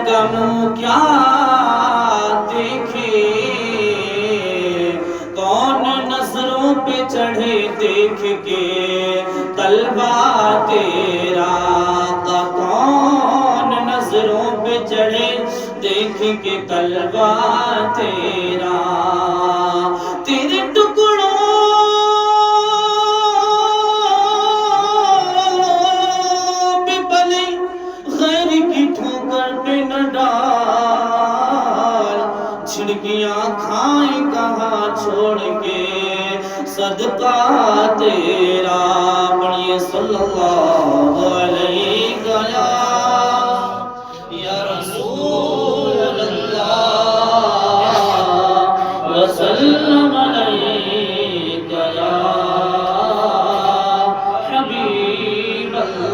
غم کیا دیکھے، کون نظروں پہ چڑھے دیکھ کے طلبہ تیرا، کون نظروں پہ چڑھے دیکھ کے طلبہ تیرا، تیرے ٹکڑوں پہ پلے غیر کی ٹھوکر پہ نہ ڈال، چھڑکیاں کھائیں کہاں چھوڑ کے صدقہ تیرا، پڑھیے صلی اللہ علیہ یا رسول اللہ وسلم علیک یا حبیب اللہ۔